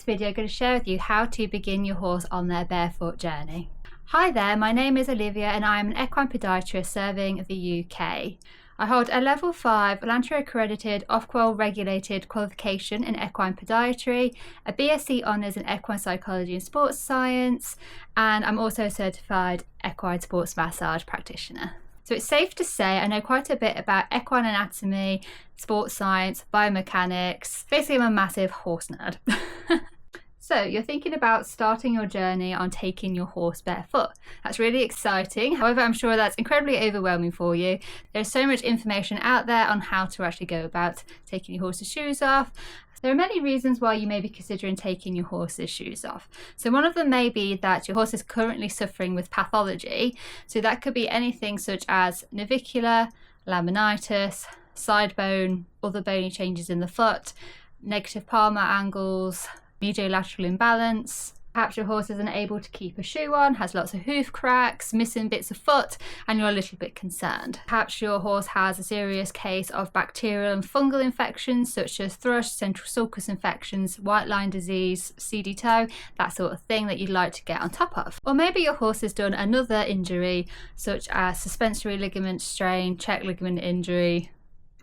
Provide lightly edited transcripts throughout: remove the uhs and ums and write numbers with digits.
video, I'm going to share with you how to begin your horse on their barefoot journey. Hi there, my name is Olivia and I am an equine podiatrist serving the UK. I hold a level 5 Lantra accredited Ofqual regulated qualification in equine podiatry, a BSc honours in equine psychology and sports science, and I'm also a certified equine sports massage practitioner. So it's safe to say I know quite a bit about equine anatomy, sports science, biomechanics. Basically, I'm a massive horse nerd. So you're thinking about starting your journey on taking your horse barefoot. That's really exciting. However, I'm sure that's incredibly overwhelming for you. There's so much information out there on how to actually go about taking your horse's shoes off. There are many reasons why you may be considering taking your horse's shoes off. So one of them may be that your horse is currently suffering with pathology. So that could be anything such as navicular, laminitis, side bone, other bony changes in the foot, negative palmar angles, mediolateral imbalance. Perhaps your horse isn't able to keep a shoe on, has lots of hoof cracks, missing bits of foot, and you're a little bit concerned. Perhaps your horse has a serious case of bacterial and fungal infections such as thrush, central sulcus infections, white line disease, seedy toe, that sort of thing that you'd like to get on top of. Or maybe your horse has done another injury such as suspensory ligament strain, check ligament injury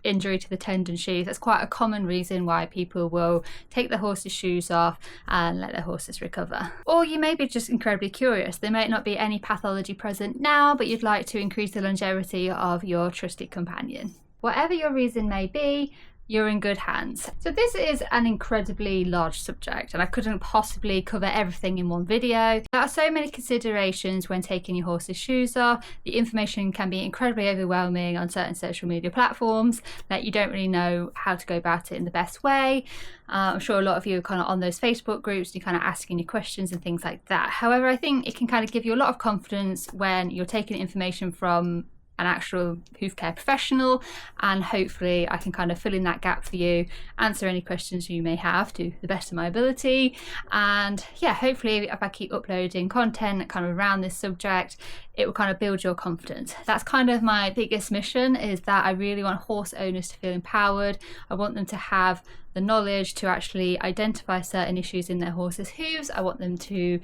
to the tendon sheath. That's quite a common reason why people will take their horse's shoes off and let their horses recover. Or you may be just incredibly curious. There might not be any pathology present now, but you'd like to increase the longevity of your trusted companion. Whatever your reason may be, you're in good hands. So this is an incredibly large subject and I couldn't possibly cover everything in one video. There are so many considerations when taking your horse's shoes off. The information can be incredibly overwhelming on certain social media platforms that you don't really know how to go about it in the best way. I'm sure a lot of you are kind of on those Facebook groups, you're kind of asking your questions and things like that. However, I think it can kind of give you a lot of confidence when you're taking information from an actual hoof care professional, and hopefully I can kind of fill in that gap for you, answer any questions you may have to the best of my ability. And yeah, hopefully if I keep uploading content kind of around this subject, it will kind of build your confidence. That's kind of my biggest mission, is that I really want horse owners to feel empowered. I want them to have the knowledge to actually identify certain issues in their horse's hooves. I want them to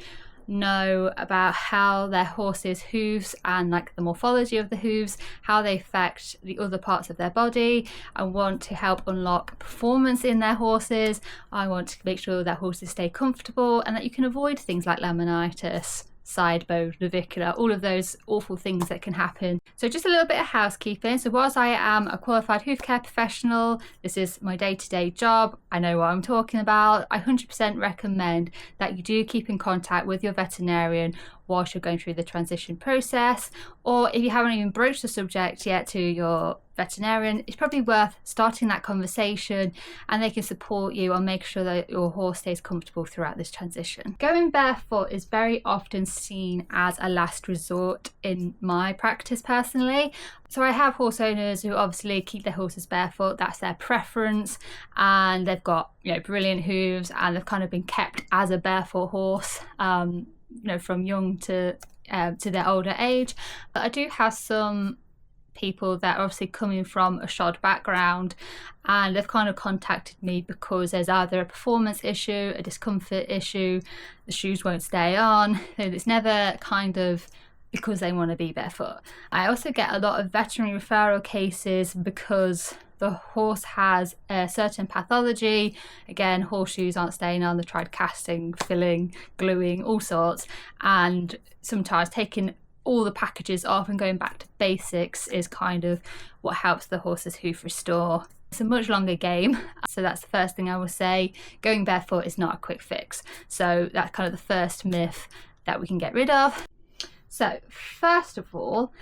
know about how their horse's hooves and like the morphology of the hooves, how they affect the other parts of their body. I want to help unlock performance in their horses. I want to make sure that horses stay comfortable and that you can avoid things like laminitis, side bone, navicular, all of those awful things that can happen. So just a little bit of housekeeping. So whilst I am a qualified hoof care professional, this is my day-to-day job, I know what I'm talking about, I 100% recommend that you do keep in contact with your veterinarian whilst you're going through the transition process. Or if you haven't even broached the subject yet to your veterinarian, it's probably worth starting that conversation and they can support you and make sure that your horse stays comfortable throughout this transition. Going barefoot is very often seen as a last resort in my practice personally. So I have horse owners who obviously keep their horses barefoot, that's their preference, and they've got, you know, brilliant hooves and they've kind of been kept as a barefoot horse, you know, from young to their older age. But I do have some people that are obviously coming from a shod background and they've kind of contacted me because there's either a performance issue, a discomfort issue, the shoes won't stay on. It's never kind of because they want to be barefoot. I also get a lot of veterinary referral cases because the horse has a certain pathology. Again, horseshoes aren't staying on, they've tried casting, filling, gluing, all sorts, and sometimes taking all the packages off and going back to basics is kind of what helps the horse's hoof restore. It's a much longer game, so that's the first thing I will say. Going barefoot is not a quick fix, so that's kind of the first myth that we can get rid of. So first of all,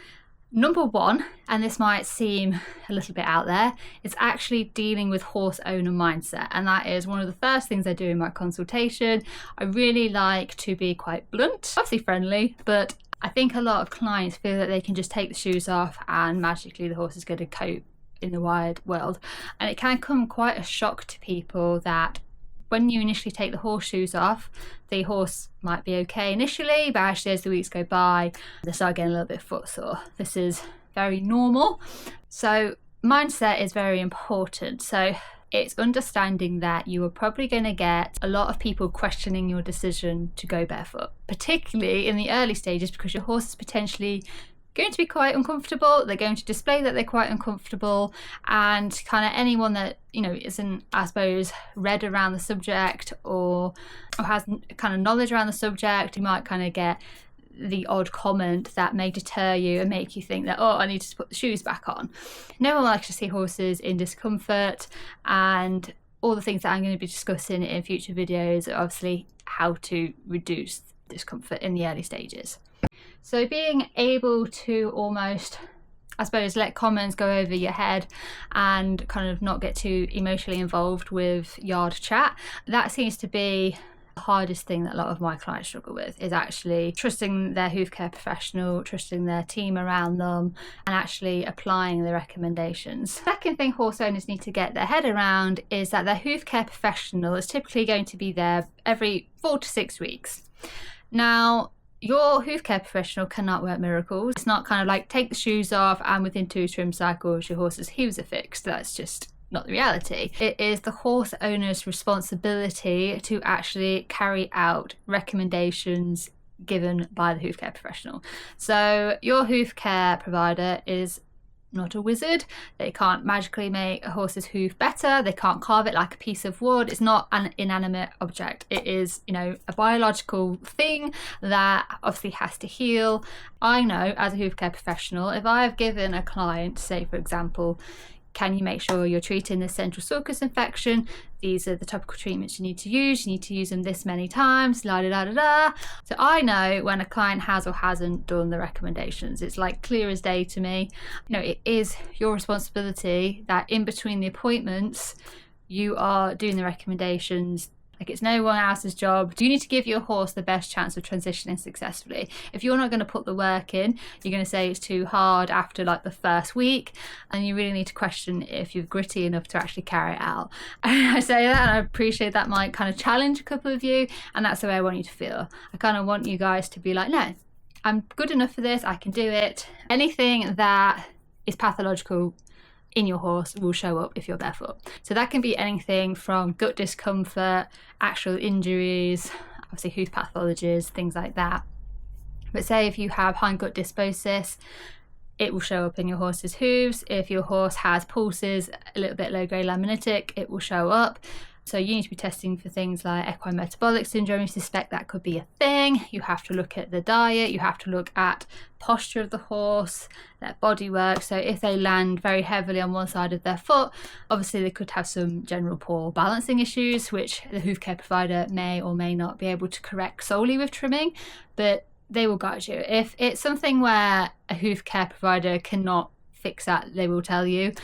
number one, and this might seem a little bit out there, it's actually dealing with horse owner mindset, and that is one of the first things I do in my consultation. I really like to be quite blunt, obviously friendly, but I think a lot of clients feel that they can just take the shoes off and magically the horse is going to cope in the wide world. And it can come quite a shock to people that when you initially take the horseshoes off, the horse might be okay initially, but actually as the weeks go by, they start getting a little bit footsore. This is very normal. So mindset is very important. So it's understanding that you are probably going to get a lot of people questioning your decision to go barefoot, particularly in the early stages, because your horse is potentially going to be quite uncomfortable. They're going to display that they're quite uncomfortable, and kind of anyone that, you know, isn't, I suppose, read around the subject or has kind of knowledge around the subject, you might kind of get the odd comment that may deter you and make you think that, oh, I need to put the shoes back on. No one likes to see horses in discomfort, and all the things that I'm going to be discussing in future videos are obviously how to reduce discomfort in the early stages. So being able to almost, I suppose, let comments go over your head and kind of not get too emotionally involved with yard chat, that seems to be the hardest thing that a lot of my clients struggle with, is actually trusting their hoof care professional, trusting their team around them, and actually applying the recommendations. Second thing horse owners need to get their head around is that their hoof care professional is typically going to be there every 4 to 6 weeks. Now, your hoof care professional cannot work miracles. It's not kind of like take the shoes off and within 2 trim cycles your horse's hooves are fixed. That's just not the reality. It is the horse owner's responsibility to actually carry out recommendations given by the hoof care professional. So your hoof care provider is not a wizard. They can't magically make a horse's hoof better. They can't carve it like a piece of wood. It's not an inanimate object. It is, you know, a biological thing that obviously has to heal. I know as a hoof care professional, if I've given a client, say for example, can you make sure you're treating this central sulcus infection? These are the topical treatments you need to use. You need to use them this many times, la da da da da. So I know when a client has or hasn't done the recommendations. It's like clear as day to me. You know, it is your responsibility that in between the appointments, you are doing the recommendations. Like, it's no one else's job. You need to give your horse the best chance of transitioning successfully. If you're not going to put the work in, you're going to say it's too hard after like the first week, and you really need to question if you're gritty enough to actually carry it out. I say that and I appreciate that might kind of challenge a couple of you, and that's the way I want you to feel. I kind of want you guys to be like, no, I'm good enough for this, I can do it. Anything that is pathological in your horse will show up if you're barefoot. So that can be anything from gut discomfort, actual injuries, obviously hoof pathologies, things like that. But say if you have hindgut dysbiosis, it will show up in your horse's hooves. If your horse has pulses, a little bit low-grade laminitic, it will show up. So you need to be testing for things like equine metabolic syndrome. You suspect that could be a thing. You have to look at the diet. You have to look at posture of the horse, their body work. So if they land very heavily on one side of their foot, obviously they could have some general poor balancing issues, which the hoof care provider may or may not be able to correct solely with trimming, but they will guide you. If it's something where a hoof care provider cannot fix that, they will tell you.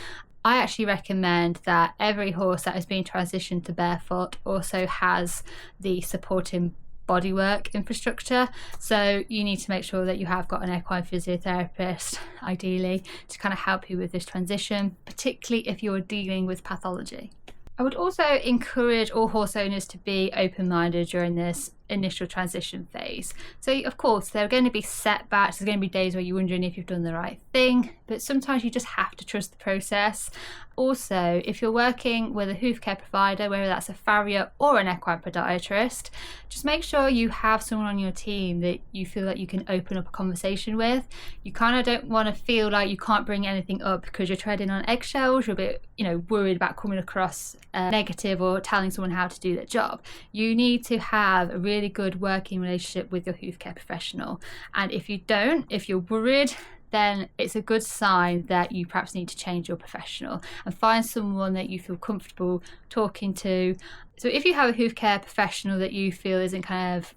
I actually recommend that every horse that is being transitioned to barefoot also has the supporting bodywork infrastructure. So you need to make sure that you have got an equine physiotherapist, ideally, to kind of help you with this transition, particularly if you're dealing with pathology. I would also encourage all horse owners to be open-minded during this initial transition phase. So of course there are going to be setbacks, there's going to be days where you're wondering if you've done the right thing, but sometimes you just have to trust the process. Also, if you're working with a hoof care provider, whether that's a farrier or an equine podiatrist, just make sure you have someone on your team that you feel like you can open up a conversation with. You kind of don't want to feel like you can't bring anything up because you're treading on eggshells, you're a bit, worried about coming across negative or telling someone how to do their job. You need to have a really good working relationship with your hoof care professional, and if you don't, if you're worried, then it's a good sign that you perhaps need to change your professional and find someone that you feel comfortable talking to. So if you have a hoof care professional that you feel isn't kind of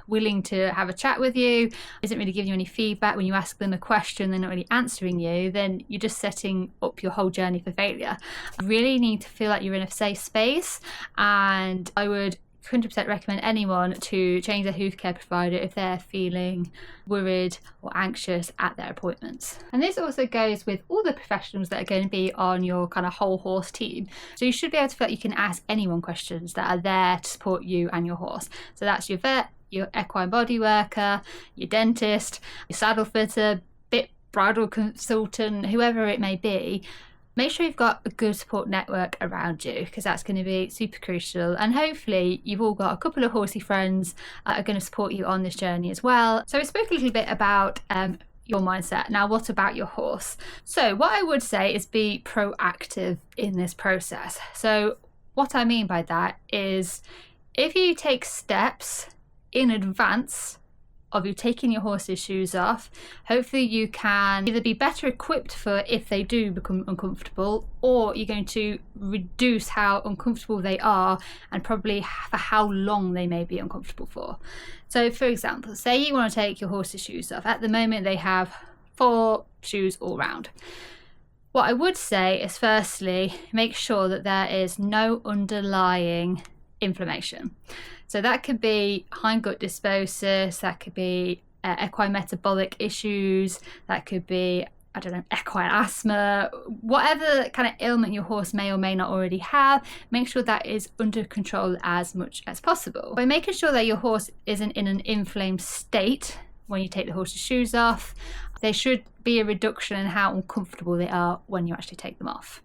willing to have a chat with you, isn't really giving you any feedback, when you ask them a question they're not really answering you, then you're just setting up your whole journey for failure. You really need to feel like you're in a safe space, and I would 100% recommend anyone to change their hoof care provider if they're feeling worried or anxious at their appointments. And this also goes with all the professionals that are going to be on your kind of whole horse team. So you should be able to feel like you can ask anyone questions that are there to support you and your horse. So that's your vet, your equine body worker, your dentist, your saddle fitter, bit bridle consultant, whoever it may be. Make sure you've got a good support network around you, because that's going to be super crucial. And hopefully you've all got a couple of horsey friends that are going to support you on this journey as well. So we spoke a little bit about your mindset. Now, what about your horse? So what I would say is be proactive in this process. So what I mean by that is, if you take steps in advance of you taking your horse's shoes off, hopefully you can either be better equipped for if they do become uncomfortable, or you're going to reduce how uncomfortable they are and probably for how long they may be uncomfortable for. So for example, say you want to take your horse's shoes off. At the moment they have 4 shoes all round. What I would say is, firstly, make sure that there is no underlying inflammation. So that could be hindgut dysbiosis, that could be equine metabolic issues, that could be, I don't know, equine asthma, whatever kind of ailment your horse may or may not already have, make sure that is under control as much as possible. By making sure that your horse isn't in an inflamed state when you take the horse's shoes off, there should be a reduction in how uncomfortable they are when you actually take them off.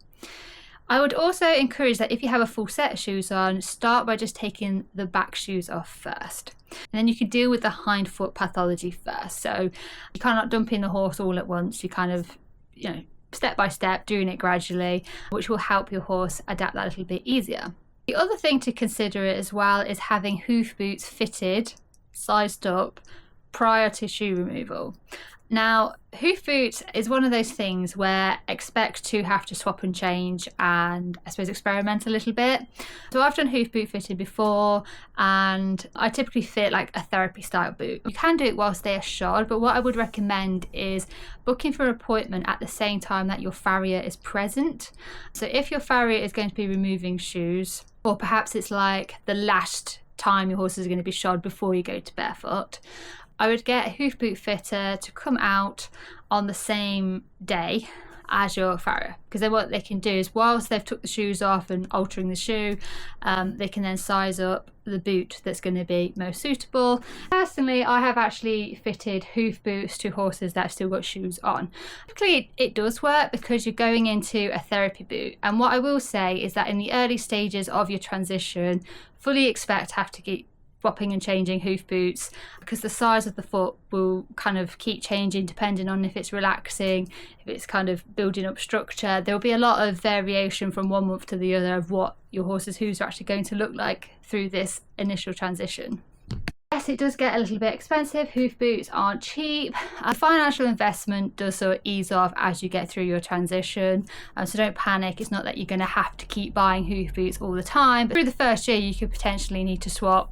I would also encourage that if you have a full set of shoes on, start by just taking the back shoes off first. And then you can deal with the hind foot pathology first. So you kind of not dumping the horse all at once. You kind of, step by step, doing it gradually, which will help your horse adapt that a little bit easier. The other thing to consider as well is having hoof boots fitted, sized up, prior to shoe removal. Now, hoof boots is one of those things where expect to have to swap and change and I suppose experiment a little bit. So I've done hoof boot fitted before, and I typically fit like a therapy style boot. You can do it whilst they are shod, but what I would recommend is booking for an appointment at the same time that your farrier is present. So if your farrier is going to be removing shoes, or perhaps it's like the last time your horse is going to be shod before you go to barefoot, I would get a hoof boot fitter to come out on the same day as your farrier, because then what they can do is, whilst they've took the shoes off and altering the shoe, they can then size up the boot that's going to be most suitable. Personally, I have actually fitted hoof boots to horses that have still got shoes on. Typically it does work because you're going into a therapy boot, and what I will say is that in the early stages of your transition, fully expect to have to keep swapping and changing hoof boots, because the size of the foot will kind of keep changing depending on if it's relaxing, if it's kind of building up structure. There will be a lot of variation from one month to the other of what your horse's hooves are actually going to look like through this initial transition. Yes, it does get a little bit expensive. Hoof boots aren't cheap. Financial investment does sort of ease off as you get through your transition, so don't panic. It's not that you're going to have to keep buying hoof boots all the time, but through the first year you could potentially need to swap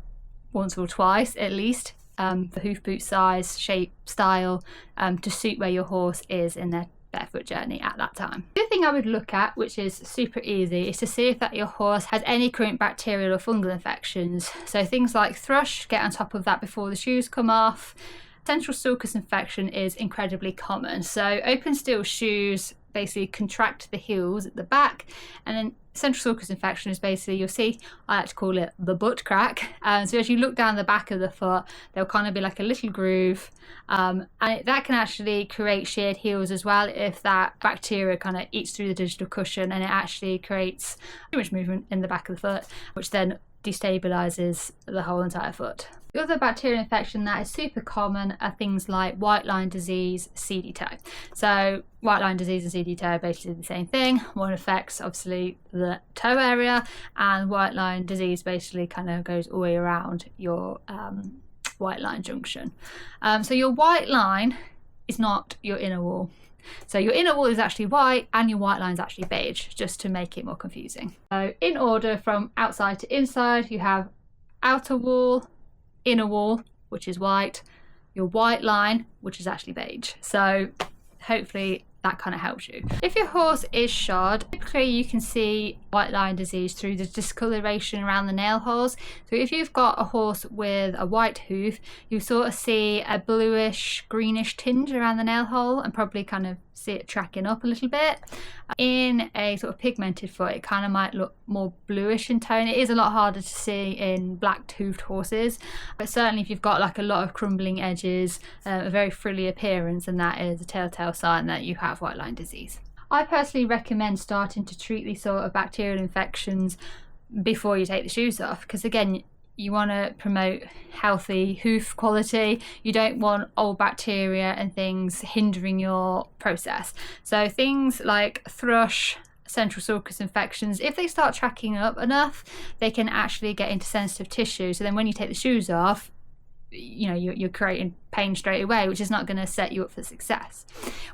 once or twice at least, the hoof boot size, shape, style, to suit where your horse is in their barefoot journey at that time. The other thing I would look at, which is super easy, is to see if that your horse has any current bacterial or fungal infections. So things like thrush, get on top of that before the shoes come off. Central sulcus infection is incredibly common. So open steel shoes basically contract the heels at the back, and then central sulcus infection is basically, you'll see, I like to call it the butt crack. So as you look down the back of the foot, there'll kind of be like a little groove, and that can actually create sheared heels as well if that bacteria kind of eats through the digital cushion, and it actually creates too much movement in the back of the foot, which then destabilizes the whole entire foot. The other bacterial infection that is super common are things like white line disease, seedy toe. So white line disease and seedy toe are basically the same thing. One affects obviously the toe area, and white line disease basically kind of goes all the way around your white line junction. So your white line is not your inner wall. So your inner wall is actually white and your white line is actually beige, just to make it more confusing. So in order from outside to inside, you have outer wall, inner wall, which is white, your white line, which is actually beige. So hopefully that kind of helps you. If your horse is shod, typically you can see white line disease through the discoloration around the nail holes. So if you've got a horse with a white hoof, you sort of see a bluish greenish tinge around the nail hole, and probably kind of see it tracking up a little bit. In a sort of pigmented foot, it kind of might look more bluish in tone. It is a lot harder to see in black hoofed horses, but certainly if you've got like a lot of crumbling edges, a very frilly appearance, and that is a telltale sign that you have white line disease. I personally recommend starting to treat these sort of bacterial infections before you take the shoes off, because again, you want to promote healthy hoof quality. You don't want old bacteria and things hindering your process. So things like thrush, central sulcus infections, if they start tracking up enough, they can actually get into sensitive tissue. So then when you take the shoes off, you're creating pain straight away, which is not going to set you up for success.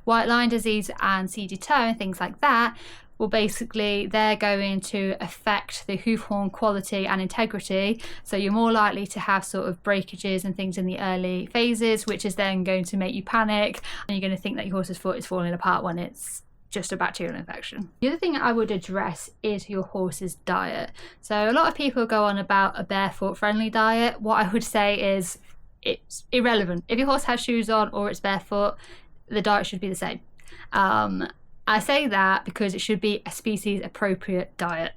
White line disease and seedy toe and things like that, well, basically they're going to affect the hoof horn quality and integrity, so you're more likely to have sort of breakages and things in the early phases, which is then going to make you panic, and you're going to think that your horse's foot is falling apart when it's just a bacterial infection. The other thing I would address is your horse's diet. So a lot of people go on about a barefoot friendly diet. What I would say is it's irrelevant. If your horse has shoes on or it's barefoot, the diet should be the same. I say that because it should be a species appropriate diet.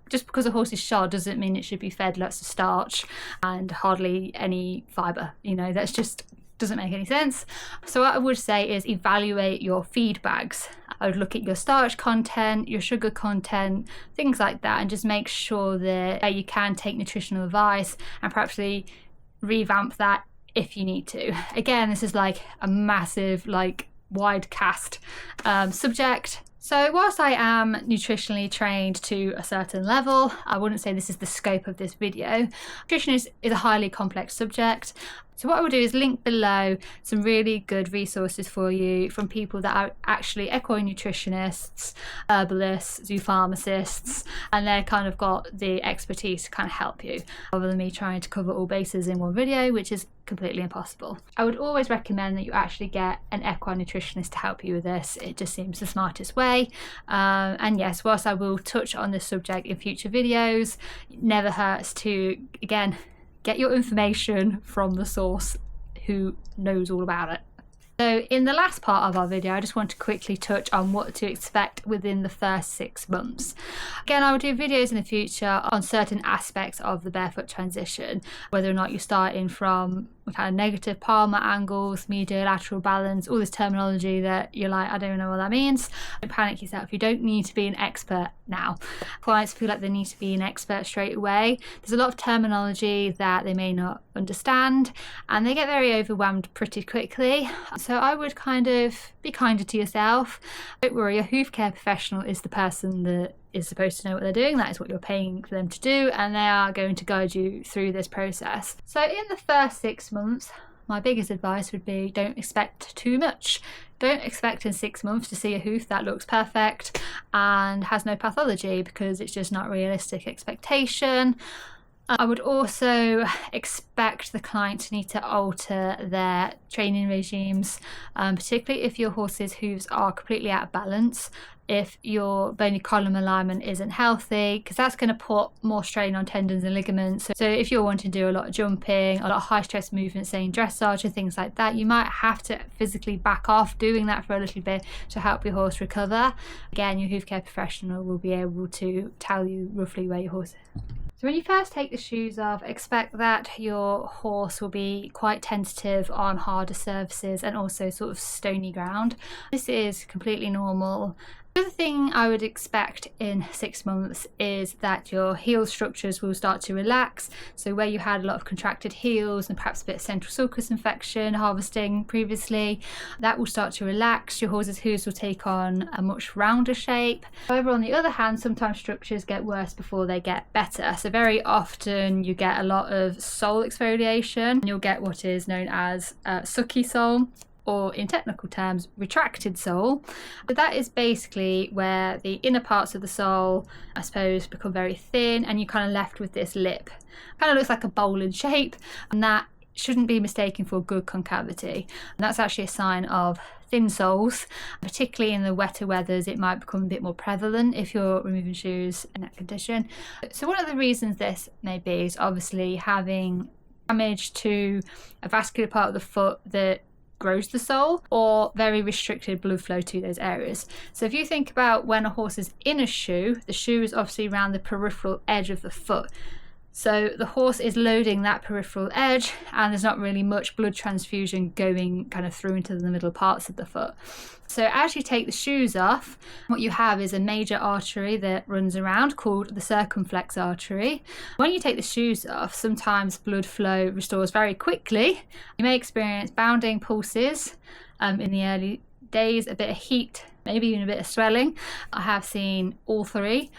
Just because a horse is shod doesn't mean it should be fed lots of starch and hardly any fibre. That's just doesn't make any sense. So what I would say is evaluate your feed bags. I would look at your starch content, your sugar content, things like that, and just make sure that you can take nutritional advice and perhaps revamp that if you need to. Again, this is like a massive, wide cast subject. So whilst I am nutritionally trained to a certain level, I wouldn't say this is the scope of this video. Nutrition is a highly complex subject. So what I will do is link below some really good resources for you from people that are actually equine nutritionists, herbalists, zoo pharmacists, and they're kind of got the expertise to kind of help you, rather than me trying to cover all bases in one video, which is completely impossible. I would always recommend that you actually get an equine nutritionist to help you with this. It just seems the smartest way. And yes, whilst I will touch on this subject in future videos, it never hurts to, again, get your information from the source who knows all about it. So in the last part of our video, I just want to quickly touch on what to expect within the first 6 months. Again, I will do videos in the future on certain aspects of the barefoot transition, whether or not you're starting from kind of negative palmar angles, medial lateral balance, all this terminology that you're like, I don't know what that means. Don't panic yourself. You don't need to be an expert now. Clients feel like they need to be an expert straight away. There's a lot of terminology that they may not understand, and they get very overwhelmed pretty quickly. So I would kind of be kinder to yourself. Don't worry, a hoof care professional is the person that is supposed to know what they're doing. That is what you're paying for them to do, and they are going to guide you through this process. So in the first 6 months, my biggest advice would be don't expect too much. Don't expect in 6 months to see a hoof that looks perfect and has no pathology, because it's just not realistic expectation. I would also expect the client to need to alter their training regimes, particularly if your horse's hooves are completely out of balance, if your bony column alignment isn't healthy, because that's going to put more strain on tendons and ligaments. So if you're wanting to do a lot of jumping, a lot of high stress movements, say in dressage and things like that, you might have to physically back off doing that for a little bit to help your horse recover. Again, your hoof care professional will be able to tell you roughly where your horse is. So when you first take the shoes off, expect that your horse will be quite tentative on harder surfaces and also sort of stony ground. This is completely normal. The other thing I would expect in 6 months is that your heel structures will start to relax. So where you had a lot of contracted heels and perhaps a bit of central sulcus infection harvesting previously, that will start to relax. Your horse's hooves will take on a much rounder shape. However, on the other hand, sometimes structures get worse before they get better. So very often you get a lot of sole exfoliation. You'll get what is known as sucky sole, or in technical terms, retracted sole. But that is basically where the inner parts of the sole, I suppose, become very thin, and you're kind of left with this lip. Kind of looks like a bowl in shape, and that shouldn't be mistaken for good concavity. And that's actually a sign of thin soles. Particularly in the wetter weathers, it might become a bit more prevalent if you're removing shoes in that condition. So one of the reasons this may be is obviously having damage to a vascular part of the foot that grows the sole, or very restricted blood flow to those areas. So if you think about when a horse is in a shoe, the shoe is obviously around the peripheral edge of the foot. So the horse is loading that peripheral edge, and there's not really much blood transfusion going kind of through into the middle parts of the foot. So as you take the shoes off, what you have is a major artery that runs around called the circumflex artery. When you take the shoes off, sometimes blood flow restores very quickly. You may experience bounding pulses in the early days, a bit of heat, maybe even a bit of swelling. I have seen all three.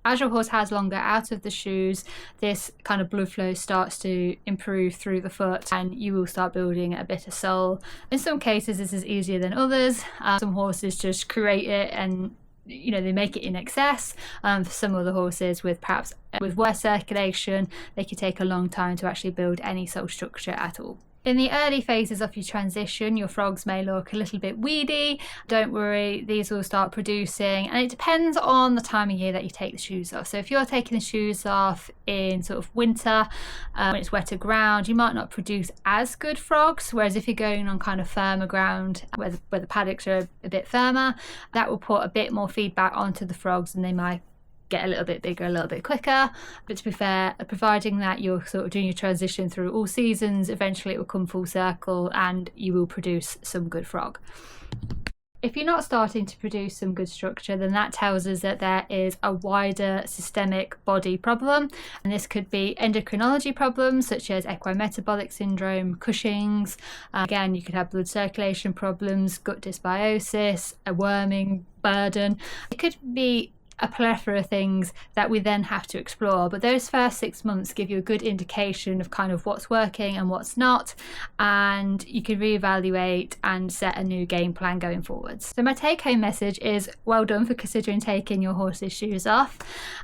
As your horse has longer out of the shoes, this kind of blood flow starts to improve through the foot, and you will start building a bit of sole. In some cases this is easier than others. Some horses just create it and they make it in excess. For some other horses with worse circulation, they can take a long time to actually build any sole structure at all. In the early phases of your transition, your frogs may look a little bit weedy. Don't worry, these will start producing, and it depends on the time of year that you take the shoes off. So if you're taking the shoes off in sort of winter, when it's wetter ground, you might not produce as good frogs, whereas if you're going on kind of firmer ground where the paddocks are a bit firmer, that will put a bit more feedback onto the frogs, and they might get a little bit bigger a little bit quicker. But to be fair, providing that you're sort of doing your transition through all seasons, eventually it will come full circle and you will produce some good frog. If you're not starting to produce some good structure, then that tells us that there is a wider systemic body problem, and this could be endocrinology problems such as equine metabolic syndrome, Cushing's. Again, you could have blood circulation problems, gut dysbiosis, a worming burden. It could be a plethora of things that we then have to explore, but those first 6 months give you a good indication of kind of what's working and what's not, and you can reevaluate and set a new game plan going forwards. So my take-home message is well done for considering taking your horse's shoes off,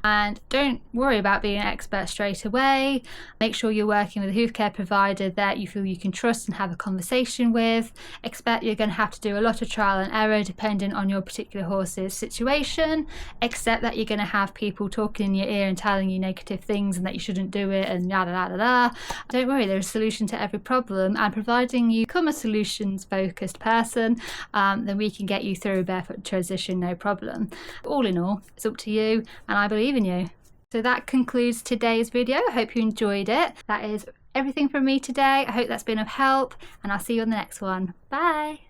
and don't worry about being an expert straight away. Make sure you're working with a hoof care provider that you feel you can trust and have a conversation with. Expect you're going to have to do a lot of trial and error depending on your particular horse's situation. Accept that you're going to have people talking in your ear and telling you negative things and that you shouldn't do it and yada yada yada. Don't worry, there's a solution to every problem, and providing you become a solutions focused person, then we can get you through a barefoot transition, no problem. All in all, it's up to you, and I believe in you. So that concludes today's video. I hope you enjoyed it. That is everything from me today. I hope that's been of help, and I'll see you on the next one. Bye.